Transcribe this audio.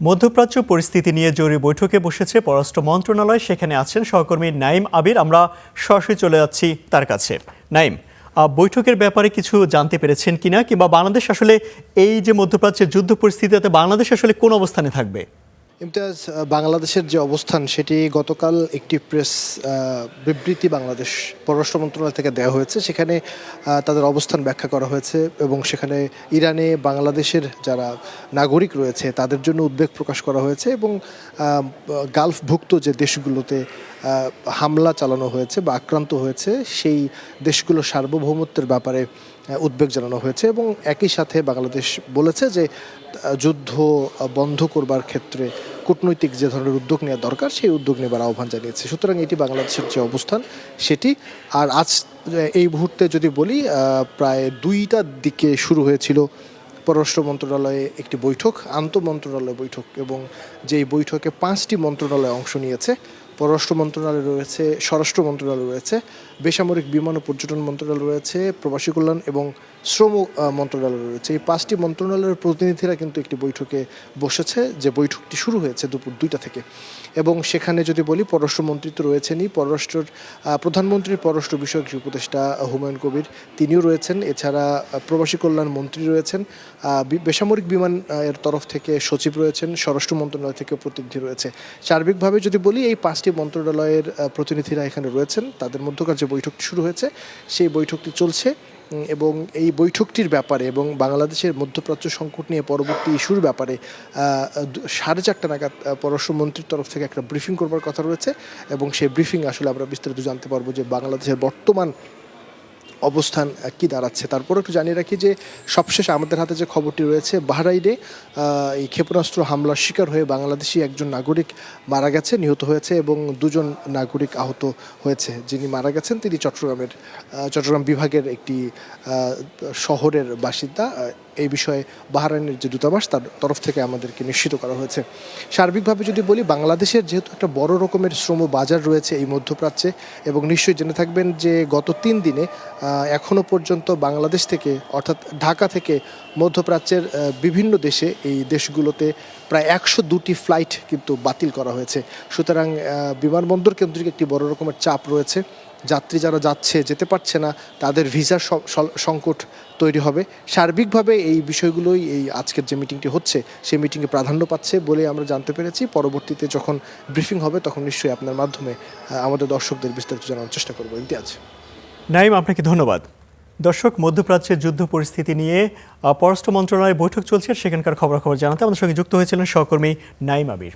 মধ্যপ্রাচ্য পরিস্থিতি নিয়ে জরুরি বৈঠকে বসেছে পররাষ্ট্র মন্ত্রণালয়। সেখানে আছেন সহকর্মী নাইম আবির। আমরা সরাসরি চলে যাচ্ছি তার কাছে। নাইম, বৈঠকের ব্যাপারে কিছু জানতে পেরেছেন কিনা, কিংবা বাংলাদেশ আসলে এই যে মধ্যপ্রাচ্যের যুদ্ধ পরিস্থিতিতে বাংলাদেশ আসলে কোন অবস্থানে থাকবে? ইমতিয়াজ, বাংলাদেশের যে অবস্থান সেটি গতকাল একটি প্রেস বিবৃতি বাংলাদেশ পররাষ্ট্র মন্ত্রণালয় থেকে দেওয়া হয়েছে। সেখানে তাদের অবস্থান ব্যাখ্যা করা হয়েছে এবং সেখানে ইরানে বাংলাদেশের যারা নাগরিক রয়েছে তাদের জন্য উদ্বেগ প্রকাশ করা হয়েছে এবং গালফভুক্ত যে দেশগুলোতে হামলা চালানো হয়েছে বা আক্রান্ত হয়েছে সেই দেশগুলোর সার্বভৌমত্বের ব্যাপারে উদ্বেগ জানানো হয়েছে এবং একই সাথে বাংলাদেশ বলেছে যে যুদ্ধ বন্ধ করবার ক্ষেত্রে কূটনৈতিক যে ধরনের উদ্যোগ নেওয়া দরকার সেই উদ্যোগ নেবার আহ্বান জানিয়েছে। সুতরাং এটি বাংলাদেশের যে অবস্থান সেটি। আর আজ এই মুহূর্তে যদি বলি, প্রায় 2টার দিকে শুরু হয়েছিল পররাষ্ট্র মন্ত্রণালয়ে একটি বৈঠক, আন্তঃমন্ত্রণালয় বৈঠক, এবং যেই বৈঠকে 5টি মন্ত্রণালয় অংশ নিয়েছে। পররাষ্ট্র মন্ত্রণালয় রয়েছে, স্বরাষ্ট্র মন্ত্রণালয় রয়েছে, বেসামরিক বিমান ও পর্যটন মন্ত্রণালয় রয়েছে, প্রবাসী কল্যাণ এবং শ্রম মন্ত্রণালয় রয়েছে। এই 5টি মন্ত্রণালয়ের প্রতিনিধিরা কিন্তু একটি বৈঠকে বসেছে, যে বৈঠকটি শুরু হয়েছে দুপুর 2টা থেকে। এবং সেখানে যদি বলি, পররাষ্ট্রমন্ত্রী তো রয়েছেনই, প্রধানমন্ত্রীর পররাষ্ট্র বিষয়ক উপদেষ্টা হুমায়ুন কবির তিনিও রয়েছেন। এছাড়া প্রবাসী কল্যাণ মন্ত্রী রয়েছেন, বেসামরিক বিমান এর তরফ থেকে সচিব রয়েছেন, স্বরাষ্ট্র মন্ত্রণালয় থেকে প্রতিনিধি রয়েছে। সার্বিকভাবে যদি বলি, এই 5টি মন্ত্রণালয়ের প্রতিনিধিরা এখানে রয়েছেন। তাদের মধ্যকার যে বৈঠকটি শুরু হয়েছে সেই বৈঠকটি চলছে এবং এই বৈঠকটির ব্যাপারে এবং বাংলাদেশের মধ্যপ্রাচ্য সংকট নিয়ে পরবর্তী ইস্যুর ব্যাপারে 4:30 নাগাদ পররাষ্ট্রমন্ত্রীর তরফ থেকে একটা ব্রিফিং করবার কথা রয়েছে এবং সেই ব্রিফিং আসলে আমরা বিস্তারিত জানতে পারবো যে বাংলাদেশের বর্তমান অবস্থান কি দাঁড়াচ্ছে। তারপরে একটু জানিয়ে রাখি যে সবশেষ আমাদের হাতে যে খবরটি রয়েছে, বাহরাইনে এই ক্ষেপণাস্ত্র হামলার শিকার হয়ে বাংলাদেশি একজন নাগরিক মারা গেছে, নিহত হয়েছে, এবং 2জন নাগরিক আহত হয়েছে। যিনি মারা গেছেন তিনি চট্টগ্রাম বিভাগের একটি শহরের বাসিন্দা। এই বিষয়ে বাহরাইনের যে দূতাবাস তার তরফ থেকে আমাদেরকে নিশ্চিত করা হয়েছে। সার্বিকভাবে যদি বলি, বাংলাদেশের যেহেতু একটা বড় রকমের শ্রম বাজার রয়েছে এই মধ্যপ্রাচ্যে, এবং নিশ্চয়ই জেনে থাকবেন যে গত 3 দিনে এখনও পর্যন্ত বাংলাদেশ থেকে, অর্থাৎ ঢাকা থেকে মধ্যপ্রাচ্যের বিভিন্ন দেশে, এই দেশগুলোতে প্রায় 102টি ফ্লাইট কিন্তু বাতিল করা হয়েছে। সুতরাং বিমানবন্দর কেন্দ্রিক একটি বড় রকমের চাপ রয়েছে। যাত্রী যারা যেতে পারছে না, তাদের ভিসার সংকট তৈরি হবে। সার্বিকভাবে এই বিষয়গুলোই এই আজকের যে মিটিংটি হচ্ছে সেই মিটিংয়ে প্রাধান্য পাচ্ছে বলে আমরা জানতে পেরেছি। পরবর্তীতে যখন ব্রিফিং হবে তখন নিশ্চয়ই আপনার মাধ্যমে আমাদের দর্শকদের বিস্তারিত জানানোর চেষ্টা করবো। ইমতিয়াজ। নাইম, আপনাকে ধন্যবাদ। দর্শক, মধ্যপ্রাচ্যের যুদ্ধ পরিস্থিতি নিয়ে পররাষ্ট্র মন্ত্রণালয়ের বৈঠক চলছে, সেখানকার খবরাখবর জানাতে আমাদের সঙ্গে যুক্ত হয়েছিলেন সহকর্মী নাইম আবির।